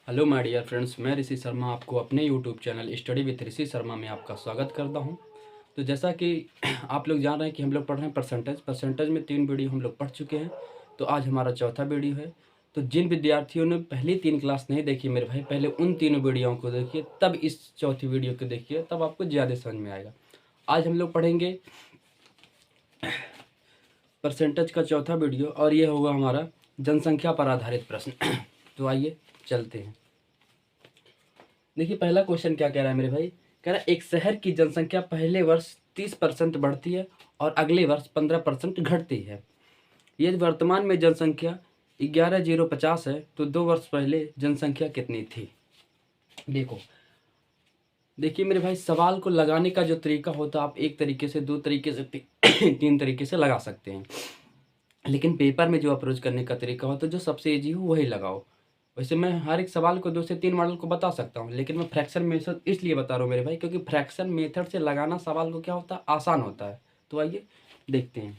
Hello my dear friends, मैं ऋषि शर्मा आपको अपने यूट्यूब चैनल स्टडी विद ऋषि शर्मा में आपका स्वागत करता हूं। तो जैसा कि आप लोग जान रहे हैं कि हम लोग पढ़ रहे हैं परसेंटेज में 3 वीडियो हम लोग पढ़ चुके हैं। तो आज हमारा चौथा वीडियो है। तो जिन विद्यार्थियों ने पहली 3 क्लास नहीं देखी मेरे भाई, पहले उन तीनों वीडियो को देखिए, तब इस चौथी वीडियो को देखिए, तब आपको ज़्यादा समझ में आएगा। आज हम लोग पढ़ेंगे परसेंटेज का चौथा वीडियो और ये होगा हमारा जनसंख्या पर आधारित प्रश्न। तो आइए चलते हैं। देखिए पहला क्वेश्चन क्या कह रहा है मेरे भाई, कह रहा है एक शहर की जनसंख्या पहले वर्ष 30% बढ़ती है और अगले वर्ष 15% घटती है। यदि वर्तमान में जनसंख्या 11,050 है तो 2 वर्ष पहले जनसंख्या कितनी थी। देखिए मेरे भाई, सवाल को लगाने का जो तरीका होता है, आप एक तरीके से, दो तरीके से, तीन तरीके से लगा सकते हैं, लेकिन पेपर में जो अप्रोच करने का तरीका होता है, जो सबसे ईजी हो वही लगाओ। वैसे मैं हर एक सवाल को 2 से 3 मॉडल को बता सकता हूँ, लेकिन मैं फ्रैक्शन मेथड इसलिए बता रहा हूँ मेरे भाई, क्योंकि फ्रैक्शन मेथड से लगाना सवाल को क्या होता है, आसान होता है। तो आइए देखते हैं।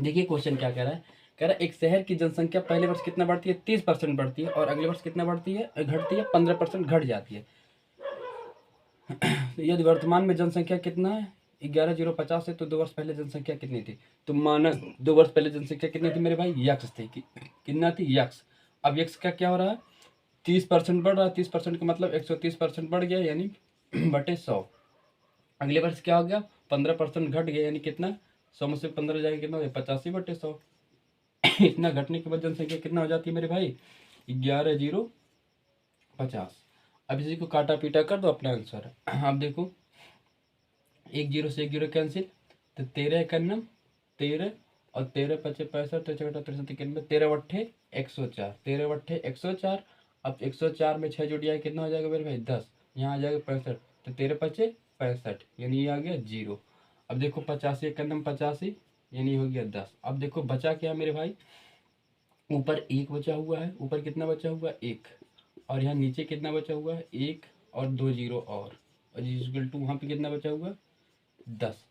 देखिए क्वेश्चन क्या कह रहा है, कह रहा है एक शहर की जनसंख्या पहले वर्ष कितना बढ़ती है, 30% बढ़ती है, और अगले वर्ष कितना बढ़ती है, घटती है, 15% घट जाती है। यदि वर्तमान में जनसंख्या कितना है, 11,050 है, तो 2 वर्ष पहले जनसंख्या कितनी थी। तो माना 2 वर्ष पहले जनसंख्या कितनी थी मेरे भाई, यक्स थी। कितना थी, यक्स। अब यक्स का क्या हो रहा है, 30% बढ़ रहा है। 30% का मतलब 130% बढ़ गया, यानी बटे 100। अगले वर्ष क्या हो गया, 15% घट गया, यानी कितना, 100 में से 15 जाएगा, कितना हो गया, 85/100। इतना घटने के बाद जनसंख्या कितना हो जाती है मेरे भाई, 11,050। अब इसी को काटा पीटा कर दो, अपना आंसर। अब देखो, 1 0 से 1 0 कैंसिल, तो 13 13 और 13 पचे 65, 63 63 91, 13 वट्ठे 104, 13 वट्ठे 104। अब 104 में 6 जुड़ जाए, कितना हो जाएगा मेरे भाई, 10। यहाँ आ जाएगा 65, तो 13 पचे 65, यानी ये आ गया 0। अब देखो 85 1 85, यानी हो गया 10। अब देखो बचा क्या मेरे भाई, ऊपर 1 बचा हुआ है, ऊपर कितना बचा हुआ है, 1, और यहाँ नीचे कितना बचा हुआ है, 1 और 2 0 और इक्वल टू वहाँ पे कितना बचा हुआ है, 10।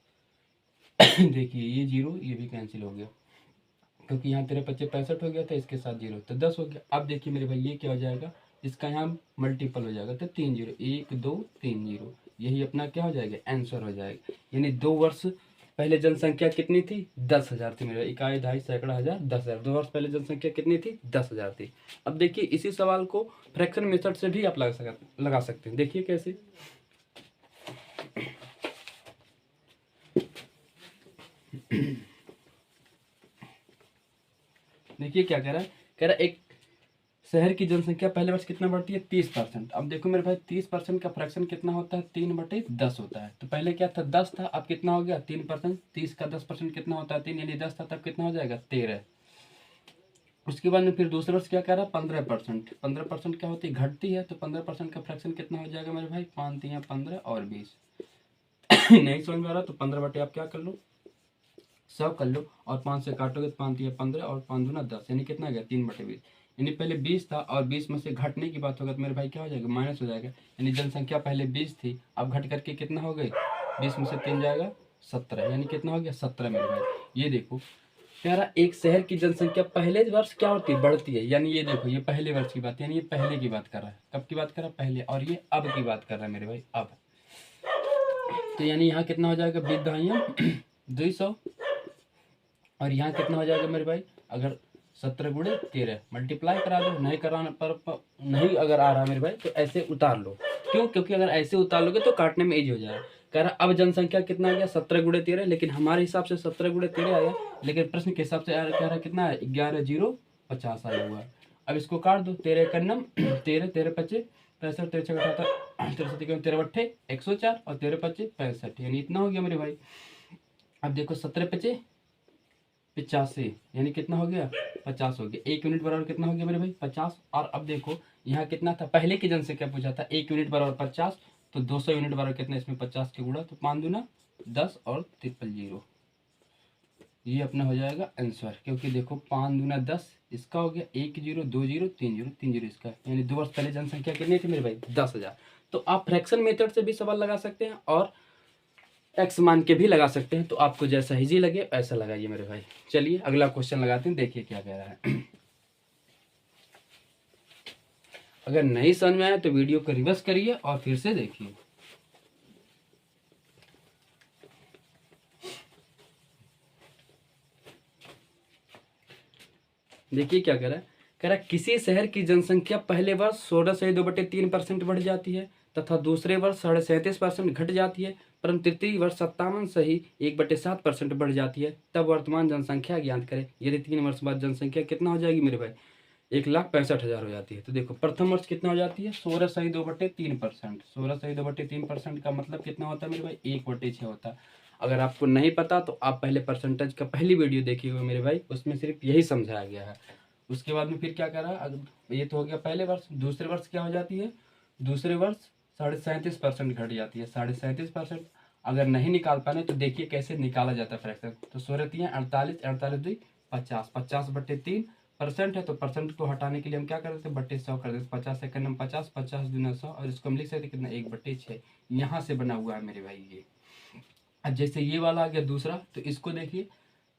देखिए ये 0 ये भी कैंसिल हो गया, क्योंकि यहाँ 13 पच्चीस 65 हो गया था, इसके साथ 0 तो 10 हो गया। अब देखिए मेरे भाई, ये क्या हो जाएगा, इसका यहाँ मल्टीपल हो जाएगा, तो 3 0, 1 2 3 0, यही अपना क्या हो जाएगा, आंसर हो जाएगा। यानी 2 वर्ष पहले जनसंख्या कितनी थी, 10,000 थी मेरे भाई। इकाई, दहाई, सैकड़ा, हजार, 10,000। 2 वर्ष पहले जनसंख्या कितनी थी, 10,000 थी। अब देखिए इसी सवाल को फ्रैक्शन मेथड से भी आप लगा सकते हैं। देखिए कैसे, देखिए क्या कह रहा है, कह रहा है एक शहर की जनसंख्या पहले वर्ष कितना बढ़ती है, 30%। अब देखो मेरे भाई, 30% का फ्रैक्शन कितना होता है, 3/10 होता है। तो पहले क्या था, 10 था, अब कितना हो गया, 3%। 30 का 10% कितना होता है, 3, यानी 10 था, तब कितना हो जाएगा, 13। उसके बाद में फिर दूसरे वर्ष क्या कह रहा है, 15%। 15% क्या होती है, घटती है, तो 15% का फ्रैक्शन कितना हो जाएगा मेरे भाई, 5 3 15 और 20। नहीं समझ में आ रहा तो 15 बटे आप क्या कर लो, 100 कर लो, और 5 से काटोगे तो 5 3 15 और 5 दूना 10, यानी कितना गया, 3/20। यानी पहले 20 था और 20 में से घटने की बात होगा तो मेरे भाई क्या हो जाएगा, माइनस हो जाएगा। यानी जनसंख्या पहले 20 थी, अब घट करके कितना हो गई, 20 में से 3 जाएगा 17, यानी कितना हो गया, 17 मेरे भाई। ये देखो कह रहा एक शहर की जनसंख्या पहले वर्ष क्या होती है, बढ़ती है। यानी ये देखो, ये पहले वर्ष की बात, यानी ये पहले की बात कर रहा है। कब की बात कर रहा है, पहले। और ये अब की बात कर रहा है मेरे भाई, अब। तो यानी यहाँ कितना हो जाएगा, 20 दहाइयाँ 200, और यहाँ कितना हो जाएगा मेरे भाई, अगर 17 गुणे 13 मल्टीप्लाई करा दो। नहीं कराना पर नहीं अगर आ रहा मेरे भाई, तो ऐसे उतार लो। क्यों, क्योंकि अगर ऐसे उतार लोगे तो काटने में ईजी हो जाएगा। कह रहा अब जनसंख्या कितना आ गया, 17 गुणे 13, लेकिन हमारे हिसाब से 17 गुणे 13 आया, लेकिन प्रश्न के हिसाब से कह रहा कितना है, 11,050 आया हुआ है। अब इसको काट दो, 13 कन्नम 13, 13 पच्चीस 65, 13 छः 63, 13 बट्ठे 104 और 13 पच्चीस 65, यानी इतना हो गया मेरे भाई। अब देखो 17 पच्चीस 85, यानी कितना हो गया, 50 हो गया। 1 यूनिट बराबर कितना हो गया मेरे भाई, 50। और अब देखो यहाँ कितना था, पहले की जनसंख्या पूछा था, 1 यूनिट बराबर 50, तो 200 यूनिट बराबर कितना, इसमें 50 के गुणा, तो 5 दूना 10 और 000, ये अपना हो जाएगा आंसर। क्योंकि देखो 5 दूना 10, इसका हो गया 1 0 2 0 3 0 3 0 इसका, यानी 2 वर्ष पहले जनसंख्या कितनी थी मेरे भाई, 10,000। तो आप फ्रैक्शन मेथड से भी सवाल लगा सकते हैं और एक्स मान के भी लगा सकते हैं। तो आपको जैसा इजी लगे ऐसा लगाइए मेरे भाई। चलिए अगला क्वेश्चन लगाते हैं, देखिए क्या कह रहा है। अगर नहीं समझ में आया तो वीडियो को रिवर्स करिए और फिर से देखिए। देखिए क्या कह रहा है किसी शहर की जनसंख्या पहले वर्ष 16.2/3% बढ़ जाती है तथा दूसरे वर्ष 37.5% घट जाती है, परंतु तृतीय वर्ष 57.7% बढ़ जाती है। तब वर्तमान जनसंख्या ज्ञात करें। यदि 3 वर्ष बाद जनसंख्या कितना हो जाएगी मेरे भाई? 1,65,000 हो जाती है। तो देखो प्रथम वर्ष कितना हो जाती है? 16.2/3%। 16.2/3% का मतलब कितना होता है मेरे भाई? 1/6 होता है। अगर आपको नहीं पता तो आप पहले परसेंटेज का पहली वीडियो देखिए हुए मेरे भाई, उसमें सिर्फ यही समझाया गया है। उसके बाद में फिर क्या करा, ये तो हो गया पहले वर्ष। दूसरे वर्ष क्या हो जाती है? दूसरे वर्ष 37.5% घट जाती है। 37.5% अगर नहीं निकाल पाने तो देखिए कैसे निकाला जाता है फ्रैक्शन। तो 16×3 = 48, 48×2 = 50, 50/3% है। तो परसेंट को हटाने के लिए हम क्या कर देते हैं? बट्टे 100 कर देते। 50 सेकंड में 50, 50 दूना 100, और इसको हम लिख सकते कितना? 1/6। यहाँ से बना हुआ है मेरे भाई ये। अब जैसे ये वाला आ गया दूसरा, तो इसको देखिए,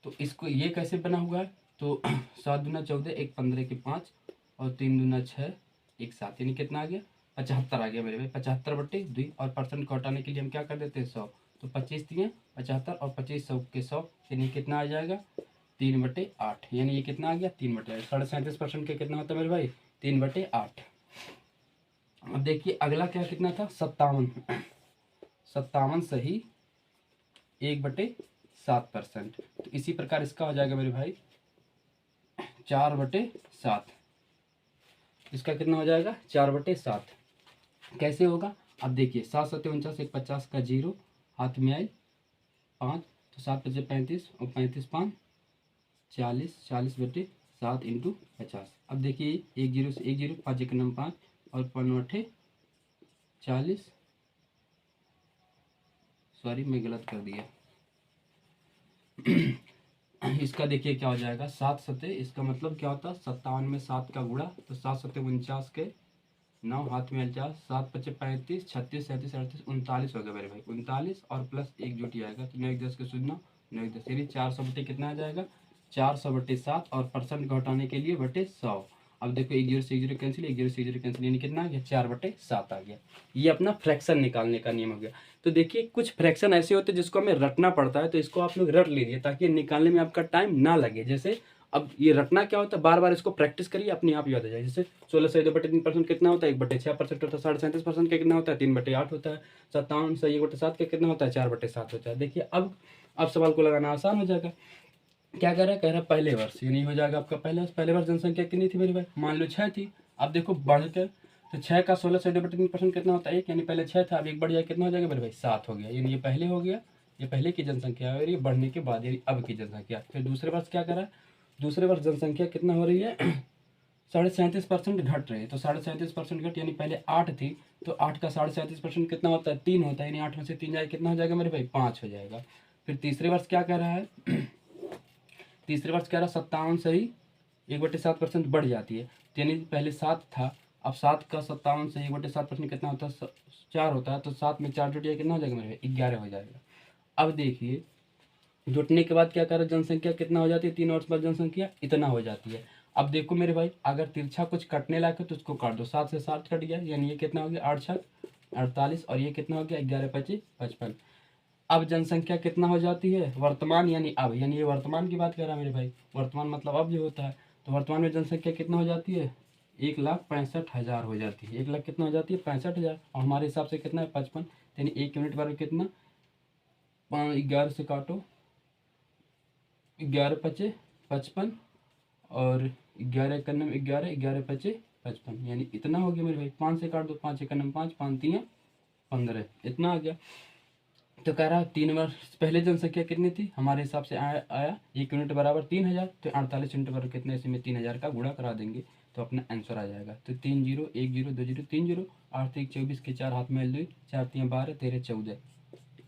तो इसको ये कैसे बना हुआ है? तो 7 दूना 14, 1 15 के 5, और 3 दूना 6, 1 7, यानी कितना आ गया? 75 आ गया मेरे भाई। 75/2, और परसेंट को हटाने के लिए हम क्या कर देते हैं? 100। तो 25 दिए 75, और 25 100 के 100, यानी कितना आ जाएगा? 3/8, यानी ये कितना आ गया? 3/8। 37.5% का कितना होता है मेरे भाई? 3/8। अब देखिए अगला क्या कितना था? 57। 57 सही 1/7%। तो इसी प्रकार इसका हो जाएगा मेरे भाई 4/7। इसका कितना हो जाएगा? 4/7। कैसे होगा? अब देखिए 7 7 49, 1 50 का 0 हाथ में आए 5, तो 7 5 35, और 35 5 40, 40/7 इंटू 50। अब देखिए 1 0 से 1 0, 5 1 9 5, और 5 8 40, सॉरी मैं गलत कर दिया। इसका देखिए क्या हो जाएगा? 7 सते, इसका मतलब क्या होता है? 57 में 7 का गुणा, तो 7 सते 49 के 9 हाथ में 49, 7 5 35, 36 37 38 39 हो गया मेरे भाई। 39 और प्लस 1 जुटी आएगा, तो 9 1 10 के 0, 9 1 10, यानी 400 कितना आ जाएगा? 400/7, और परसेंट को हटाने के लिए बटे 100। अब देखो 1 0 से 1 0 कैंसिल, 1 0 से 1 0 कैंसिल, यानी कितना आ गया? 4/7 आ गया। ये अपना फ्रैक्शन निकालने का नियम हो गया। तो देखिए कुछ फ्रैक्शन ऐसे होते हैं जिसको हमें रटना पड़ता है, तो इसको आप लोग रट लीजिए ताकि निकालने में आपका टाइम ना लगे। जैसे अब ये रटना क्या होता है? बार बार इसको प्रैक्टिस करिए, अपने आप याद आ जाए। जैसे 16/2/3% कितना होता है? 1/6% होता है। 37.5% का कितना होता है? 3/8 होता है। 57 से 1/7 का कितना होता है? 4/7 होता है। देखिए अब सवाल को लगाना आसान हो जाएगा। क्या कह रहा है? कह रहा है पहले वर्ष, ये नहीं हो जाएगा आपका पहले वर्ष। पहले वर्ष जनसंख्या कितनी थी मेरे भाई? मान लो 6 थी। अब देखो बढ़ के, तो 6 का 16/2/3% कितना होता है? 1, यानी पहले 6 था, अब 1 बढ़ जाए कितना हो जाएगा मेरे भाई? 7 हो गया। यानी ये पहले हो गया, ये पहले की जनसंख्या है, और ये बढ़ने के बाद यानी अब की जनसंख्या। फिर दूसरे वर्ष क्या करा? दूसरे वर्ष जनसंख्या कितना हो रही है? 37.5% घट रही है। तो 37.5% घट, यानी पहले 8 थी, तो 8 का 37.5% कितना होता है? 3 होता है, यानी 8 में से 3 जाए कितना हो जाएगा मेरे भाई? 5 हो जाएगा। फिर तीसरे वर्ष क्या कह रहा है? तीसरे वर्ष कह रहा 57 से ही 1/7% बढ़ जाती है, तो यानी पहले 7 था, अब 7 का 57 से 1/7% कितना होता है? 4 होता है। तो 7 में 4 जुट जाए कितना हो जाएगा मेरे भाई? 11 हो जाएगा। अब देखिए जुटने के बाद क्या कर रहा है? जनसंख्या कितना हो जाती है? 3 वर्ष बाद जनसंख्या इतना हो जाती है। अब देखो मेरे भाई अगर तिरछा कुछ कटने लायक है तो उसको काट दो। 7 से 7 कट गया, यानी ये कितना हो गया? 8 6 48, और ये कितना हो गया? 11 25 55। अब जनसंख्या कितना हो जाती है? वर्तमान यानी अब, यानी ये वर्तमान की बात कर रहा है मेरे भाई। वर्तमान मतलब अब जो होता है, तो वर्तमान में जनसंख्या कितना हो जाती है? 1,65,000 हो जाती है। 1 लाख कितना हो जाती है? 65,000, और हमारे हिसाब से कितना है? 55, यानी 1 यूनिट बराबर कितना? 11 से काटो, 11 पचे 55, और 11 1 11, 11 पचे 55, यानी इतना हो गया मेरे भाई। 5 से काट दो, 5 1 5, 5 3 15, इतना आ गया। तो कह रहा 3 वर्ष पहले जनसंख्या कितनी थी? हमारे हिसाब से आया 1 यूनिट बराबर 3,000, तो 48 यूनिट बराबर कितने? इसी में 3,000 का गुणा करा देंगे तो अपना आंसर आ जाएगा। तो 3 0 1 0 2 0 3 0, 8 1 24 के 4 हाथ में 2, 4 3 12 13 14,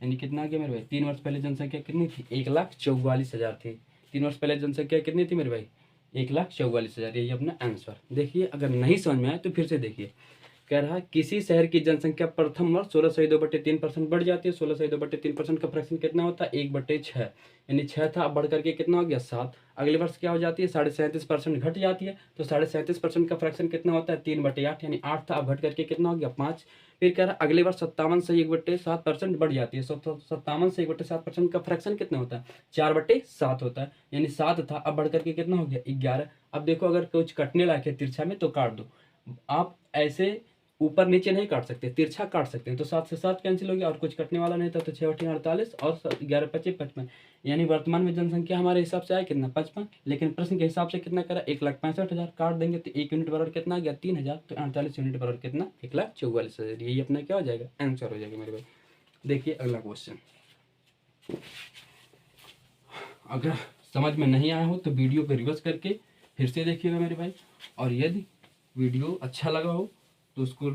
यानी कितना आ गया मेरे भाई? 3 वर्ष पहले जनसंख्या कितनी थी? 1,44,000 थी। 3 वर्ष पहले जनसंख्या कितनी थी मेरे भाई? 1,44,000। यही अपना आंसर। देखिए अगर नहीं समझ में आए तो फिर से देखिए। कह रहा है किसी शहर की जनसंख्या प्रथम वर्ष 16.2/3% बढ़ जाती है। 16.2/3% का फ्रैक्शन कितना होता है? 1/6, यानी 6 था, अब बढ़ करके कितना हो गया? 7। अगले वर्ष क्या हो जाती है 37.5% घट जाती है। तो 37.5% का फ्रैक्शन कितना होता है 3/8, यानी 8 था, अब घट करके कितना हो गया 5। फिर कह रहा है अगले वर्ष 57 से 1/7% बढ़ जाती है। 57 से 1/7% का फ्रैक्शन कितना होता है 4/7 होता है, यानी 7 था, अब बढ़ करके कितना हो गया 11। अब देखो अगर कुछ कटने लायक है तिरछा में तो काट दो। आप ऐसे ऊपर नीचे नहीं काट सकते, तिरछा काट सकते हैं। तो 7 से 7 कैंसिल हो गया और कुछ कटने वाला नहीं था, तो 6/48 और 11×5 = 55। यानी वर्तमान में जनसंख्या हमारे हिसाब से आया कितना 55, लेकिन प्रश्न के हिसाब से कितना करा 1,65,000। काट देंगे तो 1 यूनिट बराबर कितना आ गया 3,000। तो 48 यूनिट बराबर कितना 1,44,000। यही अपना क्या हो जाएगा आंसर हो जाएगा मेरे भाई। देखिए अगला क्वेश्चन, अगर समझ में नहीं आया हो तो वीडियो को रिवर्स करके फिर से देखिएगा मेरे भाई। और यदि वीडियो अच्छा लगा हो तो उसको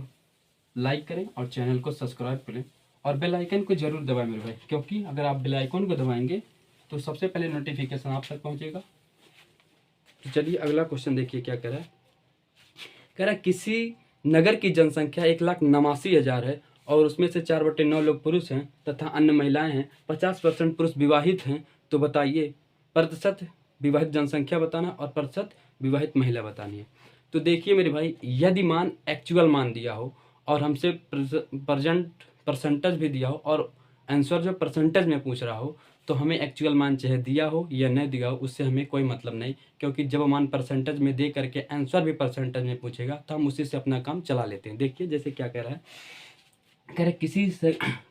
लाइक करें और चैनल को सब्सक्राइब करें और बेल आइकन को जरूर दबाएं मेरे भाई, क्योंकि अगर आप बेल आइकन को दबाएंगे तो सबसे पहले नोटिफिकेशन आप तक पहुंचेगा। तो चलिए अगला क्वेश्चन देखिए क्या कह रहा है। कह रहा है किसी नगर की जनसंख्या 1,89,000 है और उसमें से 4/9 लोग पुरुष हैं तथा अन्य महिलाएं हैं। 50% पुरुष विवाहित हैं, तो बताइए प्रतिशत विवाहित जनसंख्या बताना और प्रतिशत विवाहित महिला बतानी है। तो देखिए मेरे भाई, यदि मान एक्चुअल मान दिया हो और हमसे प्रेजेंट परसेंटेज भी दिया हो और आंसर जो परसेंटेज में पूछ रहा हो, तो हमें एक्चुअल मान चाहे दिया हो या नहीं दिया हो उससे हमें कोई मतलब नहीं, क्योंकि जब मान परसेंटेज में दे करके आंसर भी परसेंटेज में पूछेगा तो हम उसी से अपना काम चला लेते हैं। देखिए जैसे क्या कह रहा है, कह रहे किसी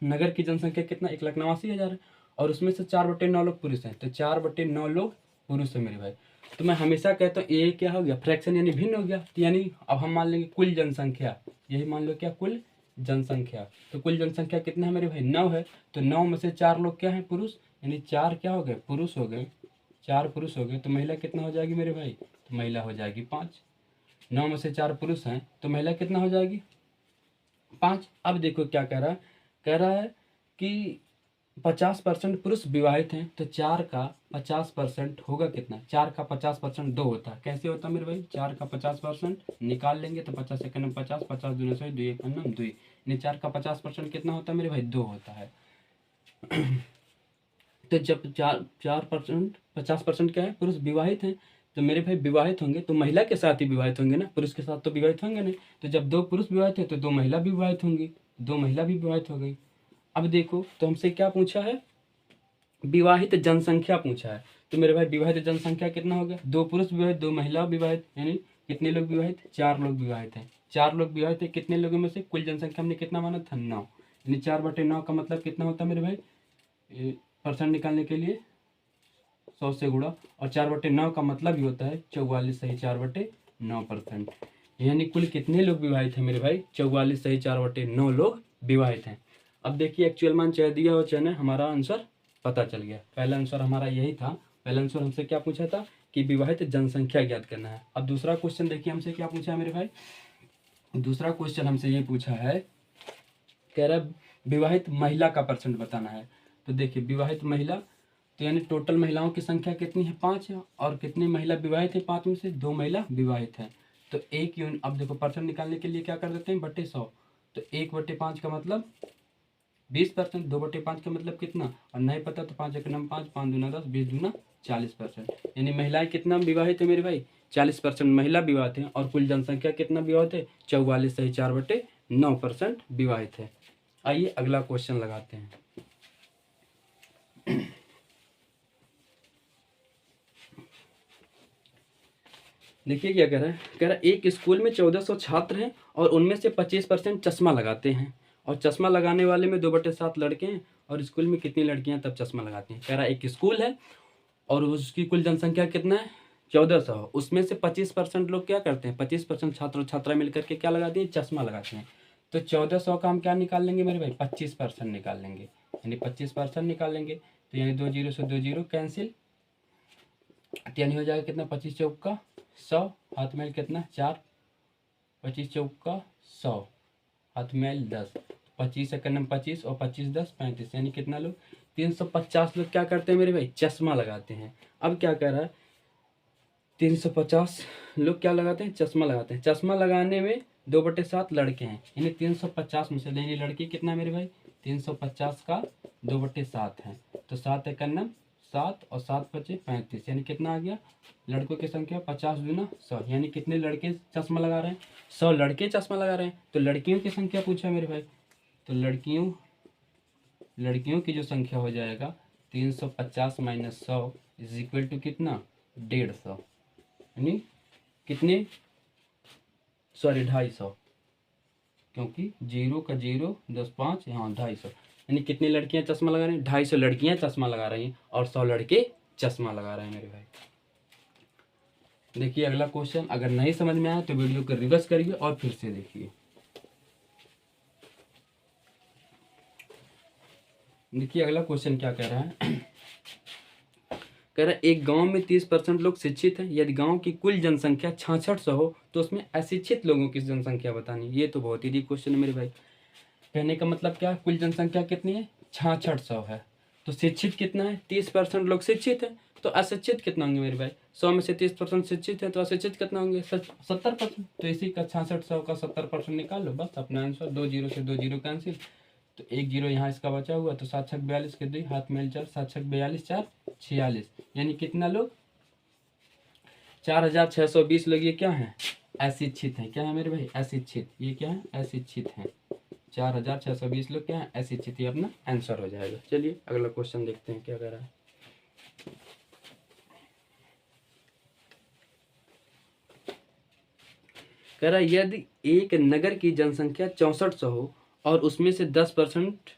नगर की जनसंख्या कितना 1,89,000 है और उसमें से 4/9 लोग पुरुष हैं। तो 4/9 लोग पुरुष हैं मेरे भाई। तो मैं हमेशा कहता हूँ ये क्या हो गया फ्रैक्शन, यानी भिन्न हो गया। तो यानी अब हम मान लेंगे कुल जनसंख्या, यही मान लो क्या कुल जनसंख्या। तो कुल जनसंख्या कितना है मेरे भाई 9 है। तो 9 में से 4 लोग क्या हैं पुरुष, यानी 4 क्या हो गए पुरुष हो गए, 4 पुरुष हो गए। तो महिला कितना हो जाएगी मेरे भाई, तो महिला हो जाएगी 5। 9 में से 4 पुरुष हैं तो महिला कितना हो जाएगी 5। अब देखो क्या कह रहा है, कह रहा है कि 50% पुरुष विवाहित हैं। तो 4 का 50% होगा कितना, 4 का 50% 2 होता है। कैसे होता है मेरे भाई, 4 का 50% निकाल लेंगे तो 50 एक 50, 50 दूना 100, 2 एक 2, यानी 4 का 50% कितना होता है मेरे भाई 2 होता है। तो जब 4% 50% क्या है पुरुष विवाहित हैं, तो मेरे भाई विवाहित होंगे तो महिला के साथ ही विवाहित होंगे ना, पुरुष के साथ तो विवाहित होंगे नहीं। तो जब 2 पुरुष विवाहित है तो 2 महिला भी विवाहित होंगी, 2 महिला भी विवाहित हो गई। अब देखो तो हमसे क्या पूछा है, विवाहित जनसंख्या पूछा है। तो मेरे भाई विवाहित जनसंख्या कितना हो गया, 2 पुरुष विवाहित 2 महिला विवाहित, यानी कितने लोग विवाहित 4 लोग विवाहित हैं। 4 लोग विवाहित है कितने लोगों में से, कुल जनसंख्या हमने कितना माना था 9, यानी 4/9 का मतलब कितना होता है मेरे भाई, परसेंट निकालने के लिए 100 से गुणा, और 4/9 का मतलब ही होता है 44 सही 4/9%। यानी कुल कितने लोग विवाहित हैं मेरे भाई 44 सही 4/9 लोग विवाहित हैं। अब देखिए एक्चुअल मान चाहे दिया हो चाहे नहीं, हमारा आंसर पता चल गया। पहला आंसर हमारा यही था। पहला आंसर हमसे क्या पूछा था कि विवाहित जनसंख्या ज्ञात करना है। अब दूसरा क्वेश्चन देखिए हमसे क्या पूछा है मेरे भाई, दूसरा क्वेश्चन हमसे ये पूछा है, कह रहा है विवाहित महिला का परसेंट बताना है। तो देखिए विवाहित महिला, तो यानी टोटल महिलाओं की संख्या कितनी है 5 है, और कितनी महिला विवाहित है 5 में से 2 महिला विवाहित है। तो 1 यूनिट, अब देखो परसेंट निकालने के लिए क्या कर देते हैं बटे 100। तो 1/5 का मतलब 20%, 2/5 का मतलब कितना, और नहीं पता तो 5 एक 5, 5 दूना 10, 20 दूना 40%। यानी महिलाएं कितना विवाहित है मेरे भाई 40% महिला विवाहित है, और कुल जनसंख्या कितना विवाहित है 44 सही 4/9% विवाहित है। आइए अगला क्वेश्चन लगाते हैं। देखिए क्या कह रहा है, कह रहा है एक स्कूल में 1400 छात्र हैं और उनमें से 25% चश्मा लगाते हैं, और चश्मा लगाने वाले में 2/7 लड़के हैं, और स्कूल में कितनी लड़कियां तब चश्मा लगाती हैं। कह रहा है एक स्कूल है और उसकी कुल जनसंख्या कितना है 1400, उसमें से 25% लोग क्या करते हैं, 25% छात्र और छात्रा मिलकर के क्या लगाते हैं चश्मा लगाते हैं। तो 1400 का हम क्या निकाल लेंगे मेरे भाई 25% निकाल लेंगे, यानी 25% निकालेंगे। तो यानी 2 0 से 2 0 कैंसिल, यानी हो जाएगा कितना 25 चौका 100, हाथ मैल कितना 4, 25 चौका 100, हाथ मैल 10, 25 एकम 25 और 25 10 35, यानी कितना लोग 350 लोग क्या करते हैं मेरे भाई चश्मा लगाते हैं। अब क्या कह रहा है 350 लोग क्या लगाते हैं चश्मा लगाते हैं। चश्मा लगाने में 2/7 लड़के हैं, यानी 350 में से, यानी लड़की कितना है मेरे भाई 350 का 2/7 है। तो 7 एकम 7 और 7 बचे 35, यानी कितना आ गया लड़कों की संख्या 50 दूना 100, यानी कितने लड़के चश्मा लगा रहे हैं 100 लड़के चश्मा लगा रहे हैं। तो लड़कियों की संख्या पूछा मेरे भाई, तो लड़कियों की जो संख्या हो जाएगा 350 माइनस 100 इज इक्वल टू कितना 150, यानी कितने सॉरी 250, क्योंकि 0 का 0 10 5 यहाँ 250, यानी कितनी लड़कियां चश्मा लगा रही हैं 250 लड़कियां चश्मा लगा रही हैं और 100 लड़के चश्मा लगा रहे हैं मेरे भाई। देखिए अगला क्वेश्चन, अगर नहीं समझ में आया तो वीडियो को रिवर्स करिए और फिर से देखिए। देखिए अगला क्वेश्चन क्या कह रहा है कह रहा है एक गांव में 30% लोग शिक्षित हैं, यदि गांव की कुल जनसंख्या 6600 हो तो उसमें अशिक्षित लोगों की जनसंख्या बतानी। ये तो बहुत ही क्वेश्चन है मेरे भाई। कहने का मतलब क्या, कुल जनसंख्या कितनी है 6600 है, तो शिक्षित कितना है 30% लोग शिक्षित है, तो अशिक्षित कितना होंगे मेरे भाई 100 में से 30% शिक्षित है तो अशिक्षित कितना होंगे 70%। तो इसी का 6600 का 70% निकाल लो, बस अपना आंसर। 2 0 से 2 0 कैंसिल, तो 1 0 यहाँ इसका बचा हुआ, तो 7 6 42 के 2 हाथ में 4 7 6 42 4 46, यानी कितना लोग 4620 लोग ये क्या है अशिक्षित है। क्या है मेरे भाई अशिक्षित, ये क्या है अशिक्षित है। 4620 लोग क्या है अशिक्षित, ये अपना आंसर हो जाएगा। चलिए अगला क्वेश्चन देखते हैं क्या कह रहा है। कह रहा है यदि एक नगर की जनसंख्या 6400 हो और उसमें से 10%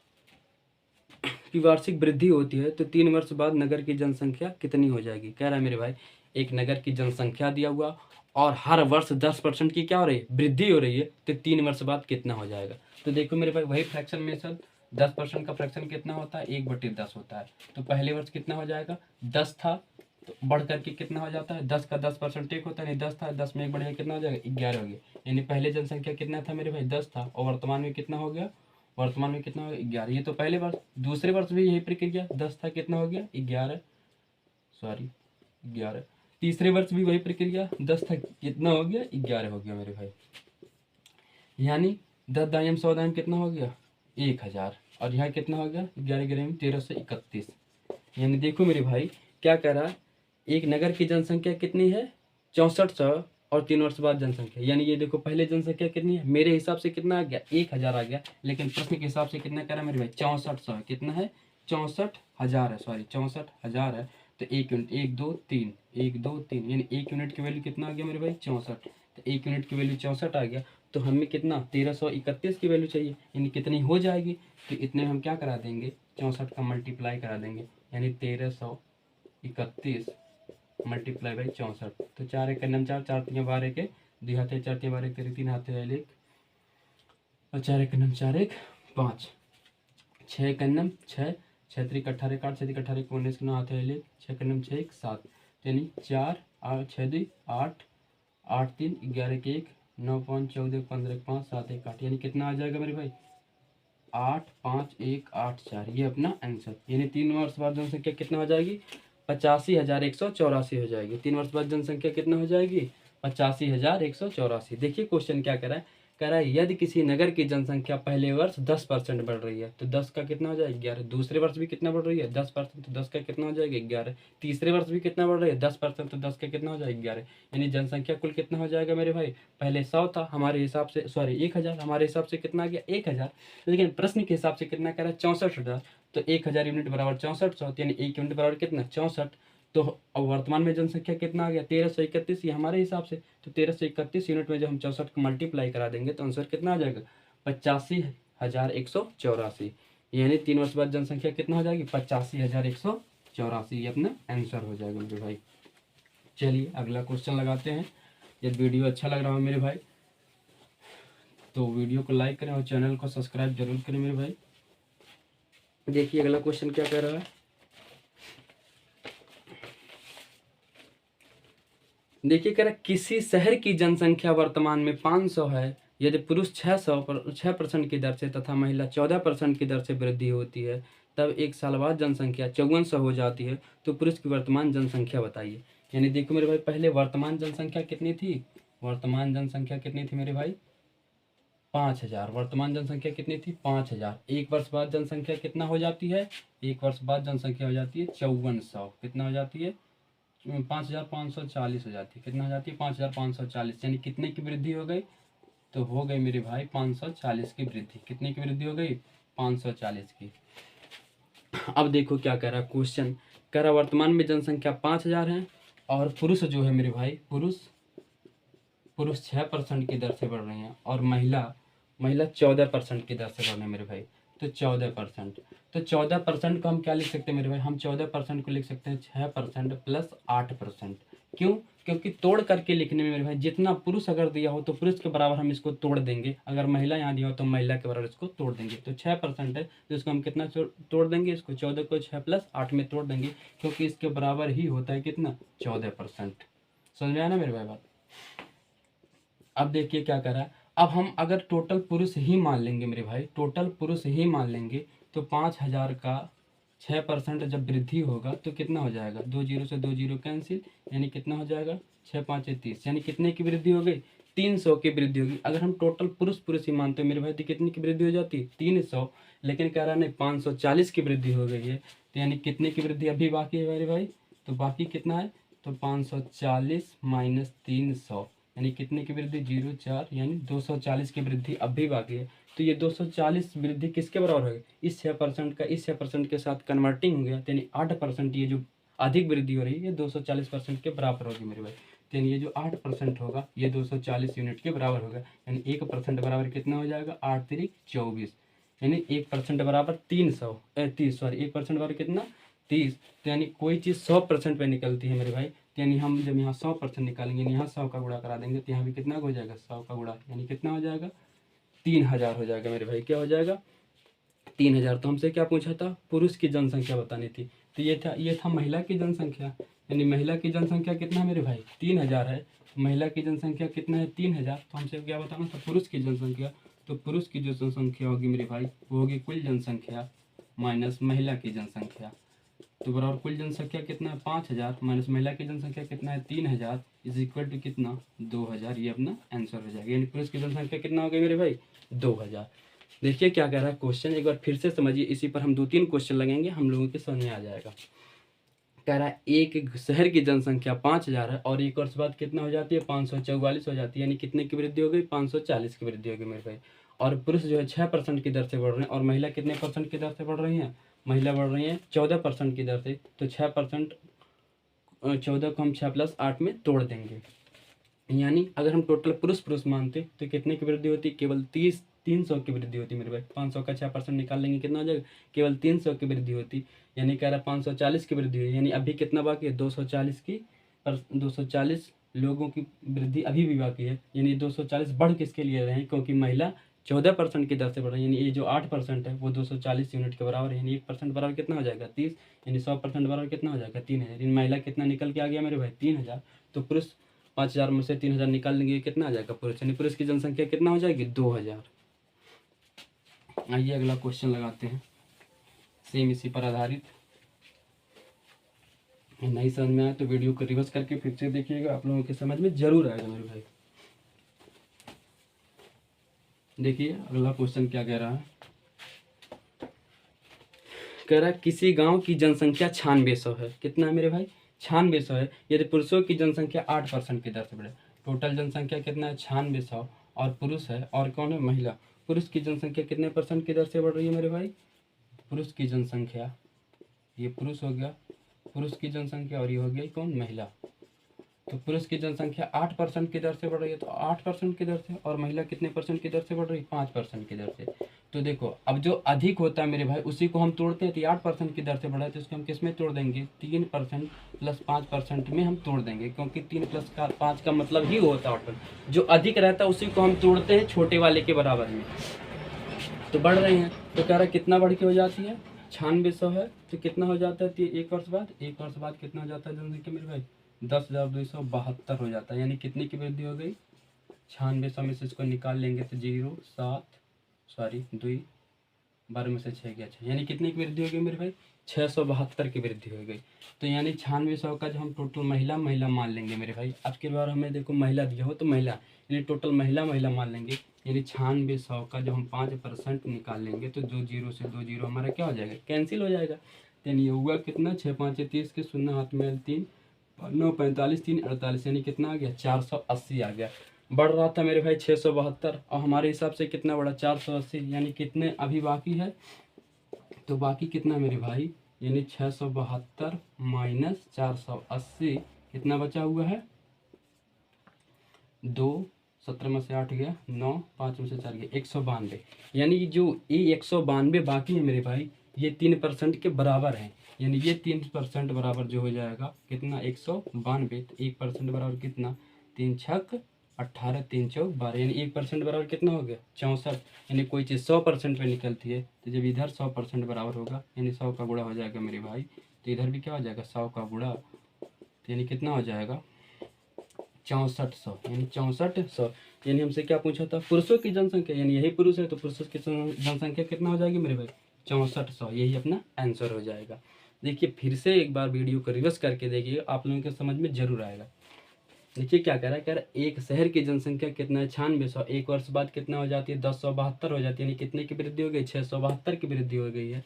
की वार्षिक वृद्धि होती है तो 3 वर्ष बाद नगर की जनसंख्या कितनी हो जाएगी। कह रहा है मेरे भाई एक नगर की जनसंख्या दिया हुआ और हर वर्ष 10% की क्या हो रही है वृद्धि हो रही है, तो 3 वर्ष बाद कितना हो जाएगा। तो देखो मेरे भाई वही फ्रैक्शन में सर 10% का फ्रैक्शन कितना होता है 1/10 होता है। तो पहले वर्ष कितना हो जाएगा 10 था, तो बढ़ करके कितना हो जाता है 10 का 10% एक होता है, नहीं 10 था 10 में 1 बढ़ गया कितना हो जाएगा 11 हो गया। यानी पहले जनसंख्या कितना था मेरे भाई 10 था और वर्तमान में कितना हो गया, वर्तमान में कितना हो गया 11। ये तो पहले वर्ष। दूसरे वर्ष भी यही प्रक्रिया 10 था कितना हो गया 11 11। तीसरे वर्ष भी वही प्रक्रिया 10 था कितना हो गया 11 हो गया मेरे भाई। यानी 10 दायम 100 दायम कितना हो गया 1000, और यहाँ कितना हो गया 11 11 में 1331। यानी देखो मेरे भाई क्या कह रहा है एक नगर की जनसंख्या कितनी है 6400 और 3 वर्ष बाद जनसंख्या, यानी ये देखो पहले जनसंख्या कितनी है मेरे हिसाब से कितना आ गया 1000 आ गया, लेकिन प्रश्न के हिसाब से कितना कह रहा है मेरे भाई 6400 कितना है 64000 है, सॉरी 64000 है। तो 1 यूनिट 1 2 3 1 2 3, यानी 1 यूनिट की वैल्यू कितना आ गया मेरे भाई 64, तो 1 यूनिट की वैल्यू 64 आ गया। तो हमें कितना 1331 की वैल्यू चाहिए, यानी कितनी हो जाएगी, तो इतने में हम क्या करा देंगे 64 का मल्टीप्लाई करा देंगे, यानी 1331 मल्टीप्लाई बाई 64। तो 4 1 नम 4 4 3 12 के 2 हाथे 4 3 12 तेरे 3 हाथे वाले 1 और 4 1 नम 4 1 5 6 1 नम 6 6 3 18 काट 6 18 19 9 हाथे वाले 6 नम 6 1 7, यानी 4 8 6 2 8 8 3 11 के 1 9 5 14 15 5 7 1 8, यानी कितना आ जाएगा मेरे भाई 8 5 1 8 4, ये अपना आंसर। यानी 3 वर्ष बाद जनसंख्या कितना हो जाएगी 85,184 हो जाएगी। 3 वर्ष बाद जनसंख्या कितना हो जाएगी 85,184। देखिए क्वेश्चन क्या कह रहा है, कह रहा है यदि किसी नगर की जनसंख्या पहले वर्ष 10% बढ़ रही है तो 10 का कितना हो जाएगा 11, दूसरे वर्ष भी कितना बढ़ रही है 10%, तो 10 का कितना हो जाएगा 11, तीसरे वर्ष भी कितना बढ़ रही है 10%, तो 10 का कितना हो जाएगा 11। यानी जनसंख्या कुल कितना हो जाएगा मेरे भाई, पहले 100 था हमारे हिसाब से, सॉरी 1000 हमारे हिसाब से कितना आ गया 1000, लेकिन प्रश्न के हिसाब से कितना कह रहा है 64,000, तो 1000 यूनिट बराबर 6400, यानी 1 यूनिट बराबर कितना 64। तो अब वर्तमान में जनसंख्या कितना आ गया 1331, ये हमारे हिसाब से, तो 1331 यूनिट में जब हम 64 को मल्टीप्लाई करा देंगे तो आंसर कितना आ जाएगा 85,184, यानी 3 वर्ष बाद जनसंख्या कितना हो जाएगी 85,184, ये अपना आंसर हो जाएगा मेरे भाई। चलिए अगला क्वेश्चन लगाते हैं। यदि वीडियो अच्छा लग रहा हो मेरे भाई तो वीडियो को लाइक करें और चैनल को सब्सक्राइब जरूर करें मेरे भाई। देखिए अगला क्वेश्चन क्या कह रहा है, देखिए कह रहा है किसी शहर की जनसंख्या वर्तमान में 500 है, यदि पुरुष 6% की दर से तथा महिला 14% की दर से वृद्धि होती है तब एक साल बाद जनसंख्या 5400 हो जाती है, तो पुरुष की वर्तमान जनसंख्या बताइए। यानी देखो मेरे भाई पहले वर्तमान जनसंख्या कितनी थी, वर्तमान जनसंख्या कितनी थी मेरे भाई 5,000। वर्तमान जनसंख्या कितनी थी? 5,000। एक वर्ष बाद जनसंख्या कितना हो जाती है? एक वर्ष बाद जनसंख्या हो जाती है 5400। कितना हो जाती है? 5,540 हो जाती है। कितना हो जाती है? 5,540। यानी कितने की वृद्धि हो गई? तो हो गई मेरे भाई 540 की वृद्धि। कितने की वृद्धि हो गई? 540 की। अब देखो क्या कह रहा है क्वेश्चन, कह रहा वर्तमान में जनसंख्या 5,000 है और पुरुष जो है मेरे भाई, पुरुष 6% की दर से बढ़ रहे हैं और महिला 14% की दर से बढ़ रहे हैं मेरे भाई। तो 14%, तो 14% को हम क्या लिख सकते हैं मेरे भाई? हम 14% को लिख सकते हैं 6% प्लस 8%। क्यों? क्योंकि तोड़ करके लिखने में मेरे भाई जितना पुरुष अगर दिया हो तो पुरुष के बराबर हम इसको तोड़ देंगे, अगर महिला यहाँ दिया हो तो महिला के बराबर इसको तोड़ देंगे। तो 6% है तो इसको हम कितना तोड़ देंगे? इसको 14 को 6 प्लस 8 में तोड़ देंगे, क्योंकि इसके बराबर ही होता है कितना? 14%। समझ में आया ना मेरे भाई बात? अब देखिए क्या कर रहा है, अब हम अगर टोटल पुरुष ही मान लेंगे मेरे भाई, टोटल पुरुष ही मान लेंगे तो 5,000 का 6% जब वृद्धि होगा तो कितना हो जाएगा? 2 जीरो से 2 जीरो कैंसिल, यानी कितना हो जाएगा? 6 5 30। यानी कितने की वृद्धि हो गई? 300 की वृद्धि होगी। अगर हम टोटल पुरुष ही मानते हैं मेरे भाई तो कितनी की वृद्धि हो जाती है? 300। लेकिन कह रहा नहीं 540 की वृद्धि हो गई है, तो यानी कितने की वृद्धि अभी बाकी है मेरे भाई? तो बाकी कितना है? तो 540 माइनस 300 यानी कितने की वृद्धि? 0,4, यानी 240 की वृद्धि अब भी बाकी है। तो ये 240 वृद्धि किसके बराबर होगी? इस 6% का इस 6% के साथ कन्वर्टिंग हो गया, यानी 8% ये जो अधिक वृद्धि हो रही है ये 240% के बराबर होगी मेरे भाई। तो यानी ये जो 8% होगा ये 240 यूनिट के बराबर होगा। यानी 1% बराबर कितना हो जाएगा? 8 3 24, यानी 1% बराबर 300 30, सॉरी 1% बराबर कितना? 30। तो यानी कोई चीज़ 100% पे निकलती है मेरे भाई, यानी हम जब यहाँ 100% निकालेंगे, यहाँ 100 का गुणा करा देंगे तो यहाँ भी कितना हो जाएगा? 100 का गुणा, यानी कितना हो जाएगा? 3,000 हो जाएगा मेरे भाई। क्या हो जाएगा? 3,000। तो हमसे क्या पूछा था? पुरुष की जनसंख्या बतानी थी। तो ये था महिला की जनसंख्या, यानी महिला की जनसंख्या कितना है मेरे भाई? 3,000 है। महिला की जनसंख्या कितना है? 3,000। तो हमसे क्या बताना था? पुरुष की जनसंख्या। तो पुरुष की जो जनसंख्या होगी मेरे भाई वो होगी कुल जनसंख्या माइनस महिला की जनसंख्या। तो बराबर कुल जनसंख्या कितना है? 5,000 माइनस महिला की जनसंख्या कितना है? 3,000 इज इक्वल टू कितना? 2,000। ये अपना आंसर हो जाएगा। यानी पुरुष की जनसंख्या कितना हो गई मेरे भाई? 2,000। देखिए क्या कह रहा है क्वेश्चन, एक बार फिर से समझिए, इसी पर हम 2 3 क्वेश्चन लगेंगे, हम लोगों के समझ में आ जाएगा। कह रहा है एक शहर की जनसंख्या 5,000 है और एक वर्ष बाद कितना हो जाती है? 544 हो जाती है। यानी कितने की वृद्धि हो गई? 540 की वृद्धि होगी मेरे भाई। और पुरुष जो है 6% की दर से बढ़ रहे हैं और महिला कितने परसेंट की दर से बढ़ रही हैं? महिला बढ़ रही है 14% की दर से। तो 6%, 14 को हम 6 प्लस 8 में तोड़ देंगे, यानी अगर हम टोटल पुरुष मानते तो कितने की वृद्धि होती? केवल 300 की वृद्धि होती मेरे भाई। 500 का 6% निकाल लेंगे, कितना हो जाएगा? केवल 300 की वृद्धि होती। यानी कह रहा है 540 की वृद्धि हुई, यानी अभी कितना बाकी है? 240 की, पर 240 लोगों की वृद्धि अभी भी बाकी है। यानी 240 बढ़ किसके लिए रहे हैं? क्योंकि महिला 14% की दर से बढ़ रही है। यानी ये जो 8% है वो 240 यूनिट के बराबर है। यानी 1% बराबर कितना हो जाएगा? 30। यानी 100% बराबर कितना हो जाएगा? 3,000। यानी महिला कितना निकल के आ गया मेरे भाई? 3,000। तो पुरुष 5,000 में से 3,000 निकाल लेंगे, कितना आ जाएगा पुरुष? यानी पुरुष की जनसंख्या कितना हो जाएगी? 2,000। आइए अगला क्वेश्चन लगाते हैं, सेम इसी पर आधारित। नहीं समझ में आया तो वीडियो को रिवर्स करके फिर से देखिएगा, आप लोगों के समझ में जरूर आएगा मेरे भाई। देखिए अगला क्वेश्चन क्या कह रहा है, कह रहा है किसी गांव की जनसंख्या 9600 है। कितना है मेरे भाई? 9600 है। यदि पुरुषों की जनसंख्या 8% की दर से बढ़े, टोटल जनसंख्या कितना है? 9600। और पुरुष है और कौन है? महिला। पुरुष की जनसंख्या कितने % की दर से बढ़ रही है मेरे भाई? पुरुष की जनसंख्या, ये पुरुष हो गया, पुरुष की जनसंख्या, और ये हो गई कौन? महिला। तो पुरुष की जनसंख्या 8% की दर से बढ़ रही है, तो 8% की दर से, और महिला कितने % की दर से बढ़ रही है? 5% की दर से। तो देखो अब जो अधिक होता है मेरे भाई उसी को हम तोड़ते हैं। तो 8% की दर से बढ़ा है तो इसको हम किस में तोड़ देंगे? 3% प्लस 5% में हम तोड़ देंगे, क्योंकि 3 प्लस 5 का मतलब ही होता है 8%। जो अधिक रहता है उसी को हम तोड़ते हैं छोटे वाले के बराबर में। तो बढ़ रहे हैं, तो कह रहा है कितना बढ़ के हो जाती है? 9600 है तो कितना हो जाता है? एक वर्ष बाद कितना हो जाता है जनसंख्या मेरे भाई? 10,272 हो जाता है। यानी कितनी की वृद्धि हो गई? 9600 में से इसको निकाल लेंगे तो 0 7, सॉरी 2 12 में से 6 गया 6, यानी कितने की वृद्धि हो गई मेरे भाई? 672 की वृद्धि हो गई। तो यानी 9600 का जो हम टोटल महिला महिला मान लेंगे मेरे भाई। अब की बार हमें देखो महिला दिया हो तो महिला, यानी टोटल महिला महिला मान लेंगे, यानी 9600 का जो हम 5% निकाल लेंगे तो 2 जीरो से 2 जीरो हमारा क्या हो जाएगा? कैंसिल हो जाएगा। यानी ये हुआ कितना? 6 5 30 के, शून्य हाथ में 3, 9 45 3 48, यानी कितना आ गया? 480 आ गया। बढ़ रहा था मेरे भाई 672, और हमारे हिसाब से कितना बढ़ा? 480, यानी कितने अभी बाकी है? तो बाकी कितना मेरे भाई? यानी 672 माइनस 480 कितना बचा हुआ है? 2, 17 में से 8 गया 9, 5 में से 4 गया 192, यानी जो ये 192 बाकी है मेरे भाई, ये 3% के बराबर है। यानी ये 3% बराबर जो हो जाएगा कितना? 192। तो 1% बराबर कितना? 3 छक 18, 3 चौक 12, यानी 1% बराबर कितना हो गया? 64। यानी कोई चीज़ 100% पे निकलती है तो जब इधर 100% बराबर होगा, यानी 100 का गुणा हो जाएगा मेरे भाई, तो इधर भी क्या हो जाएगा? 100 का गुणा, तो यानी कितना हो जाएगा? 6400, यानी 6400। यानी हमसे क्या पूछा था? पुरुषों की जनसंख्या, यानी यही पुरुष है तो पुरुषों की जनसंख्या कितना हो जाएगी मेरे भाई? 6400, यही अपना आंसर हो जाएगा। देखिए फिर से एक बार वीडियो को रिवर्स करके देखिए, आप लोगों के समझ में जरूर आएगा। देखिए क्या कह रहा है? कह रहा है एक शहर की जनसंख्या कितना है? 9600, एक वर्ष बाद कितना हो जाती है? 1072 हो जाती है, यानी कितने की वृद्धि हो गई? 672 की वृद्धि हो गई है।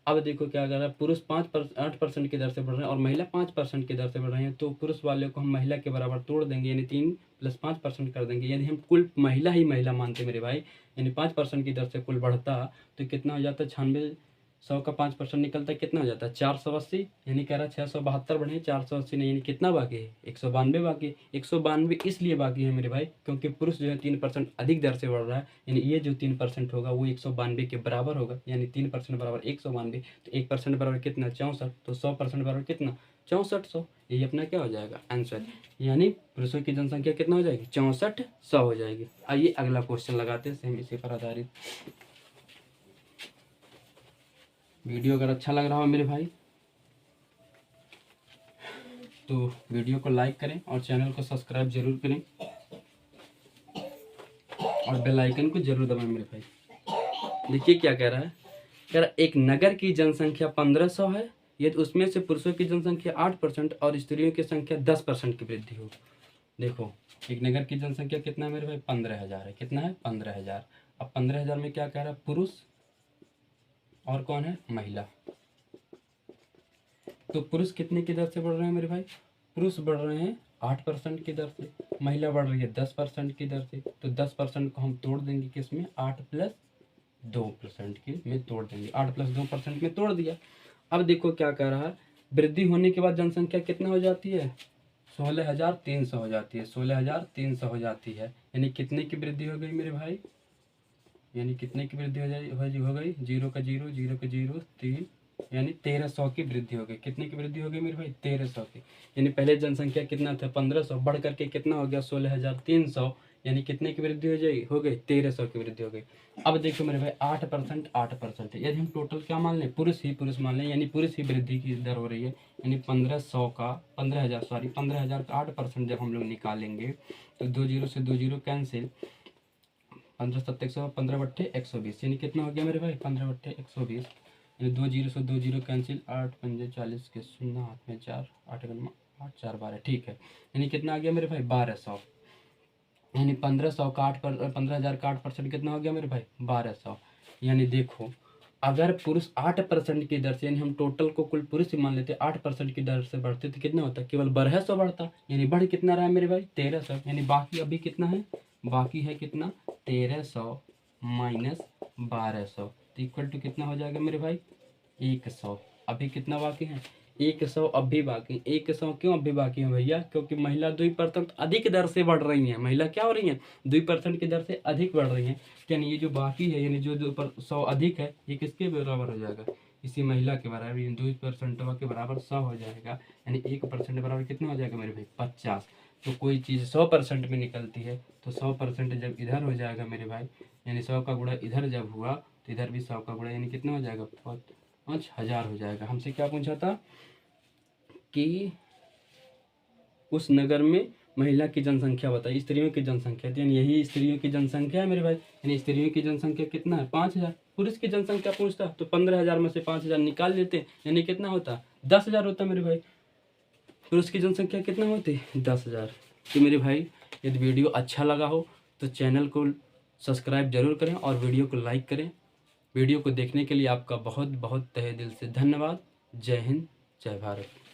अब देखो क्या कर रहा है? पुरुष 8% की दर से बढ़ रहे हैं और महिला 5% की दर से बढ़ रही हैं, तो पुरुष वाले को हम महिला के बराबर तोड़ देंगे, यानी 3 + 5% कर देंगे। यदि हम कुल महिला ही महिला मानते मेरे भाई, यानी 5% की दर से कुल बढ़ता, तो कितना हो जाता? 9600 का 5% निकलता है, कितना हो जाता है? 480। यानी कह रहा है 672 बढ़े, 480 नहीं, यानी कितना बाकी है? 192 बाकी है। 192 इसलिए बाकी है मेरे भाई क्योंकि पुरुष जो है 3% अधिक दर से बढ़ रहा है, यानी ये जो 3% होगा वो 192 के बराबर होगा, यानी 3% बराबर 192, तो 1% बराबर कितना? 64, तो 100% बराबर कितना? 6400। यही अपना क्या हो जाएगा? आंसर। यानी पुरुषों की जनसंख्या कितना हो जाएगी? 6400 हो जाएगी। आइए अगला क्वेश्चन लगाते हैं सेम इसी पर आधारित। वीडियो अगर अच्छा लग रहा हो मेरे भाई तो वीडियो को लाइक करें और चैनल को सब्सक्राइब जरूर करें और बेल आइकन को जरूर दबाएं मेरे भाई। देखिए क्या कह रहा है? कह रहा एक नगर की जनसंख्या 1500 है, यदि उसमें से पुरुषों की जनसंख्या 8% और स्त्रियों की संख्या 10% की वृद्धि हो। देखो एक नगर की जनसंख्या कितना है मेरे भाई? 15,000 है। कितना है? 15,000। अब 15,000 में क्या कह रहा है? पुरुष और कौन है? महिला। तो पुरुष कितने की दर से बढ़ रहे हैं मेरे भाई? पुरुष बढ़ रहे हैं 8% की दर से, महिला बढ़ रही है 10% की दर से। तो 10% को हम तोड़ देंगे किसमें? 8 + 2% के में तोड़ देंगे। 8 + 2% में तोड़ दिया। अब देखो क्या कह रहा है? वृद्धि होने के बाद जनसंख्या कितना हो जाती है? 16,300 हो जाती है। 16,300 हो जाती है, यानी कितने की वृद्धि हो गई मेरे भाई? यानी कितने की वृद्धि हो गई? 0 का 0, 0 का 0, 3, यानी 1300 की वृद्धि हो गई। कितने की वृद्धि हो गई मेरे भाई? 1300 की। यानी पहले जनसंख्या कितना था? 1500, बढ़ करके कितना हो गया? 16,300, यानी कितने की वृद्धि हो गई? 1300 की वृद्धि हो गई। अब देखो मेरे भाई 8% 8% है, यदि हम टोटल क्या मान लें? पुरुष ही पुरुष मान लें, यानी पुरुष ही वृद्धि की दर हो रही है, यानी 15,000 का 8% जब हम लोग निकालेंगे तो 2 जीरो से 2 जीरो कैंसिल, 15 7 100, 15 बट्टे 120, यानी कितना हो गया मेरे भाई? 15 बट्टे 120, यानी 2 जीरो से 2 जीरो कैंसिल, 8 पंजे 40 के शून्य हाथ में 4, 8 गनमा 8 4 12, ठीक है। यानी कितना आ गया मेरे भाई? 1200। यानी 1500 का 15,000 का 8% कितना हो गया मेरे भाई? 1200। यानी देखो अगर पुरुष 8% की दर से, यानी हम टोटल को कुल पुरुष ही मान लेते 8% की दर से बढ़ते तो कितना होता? केवल 1200 बढ़ता, यानी बढ़ कितना रहा है मेरे भाई? 1300। यानी बाकी अभी कितना है? बाकी है कितना? 1300 माइनस 1200, तो इक्वल टू कितना हो जाएगा मेरे भाई? 100। अभी कितना बाकी है? 100 अभी बाकी। 100 क्यों अभी बाकी है भैया? क्योंकि महिला 2% अधिक दर से बढ़ रही हैं। महिला क्या हो रही हैं? 2% की दर से अधिक बढ़ रही हैं। यानी ये जो बाकी है, यानी जो 100 अधिक है, ये किसके बराबर हो जाएगा? इसी महिला के बराबर, यानी 2% के बराबर 100 हो जाएगा। यानी 1% बराबर कितना हो जाएगा मेरे भाई? 50। तो कोई चीज़ 100% में निकलती है तो 100% जब इधर हो जाएगा मेरे भाई, यानी 100 का गुणा इधर जब हुआ तो इधर भी 100 का गुणा, यानी कितना हो जाएगा? 5,000 हो जाएगा। हमसे क्या पूछा था कि उस नगर में महिला की जनसंख्या बताइए, स्त्रियों की जनसंख्या, तो यानी यही स्त्रियों की जनसंख्या है मेरे भाई। यानी स्त्रियों की जनसंख्या कितना है? 5,000। पुरुष की जनसंख्या पूछता तो 15,000 में से 5,000 निकाल लेते, यानी कितना होता 10,000 होता मेरे भाई। पुरुष की जनसंख्या कितना होती 10,000। तो मेरे भाई यदि वीडियो अच्छा लगा हो तो चैनल को सब्सक्राइब जरूर करें और वीडियो को लाइक करें। वीडियो को देखने के लिए आपका बहुत बहुत तहे दिल से धन्यवाद। जय हिंद, जय भारत।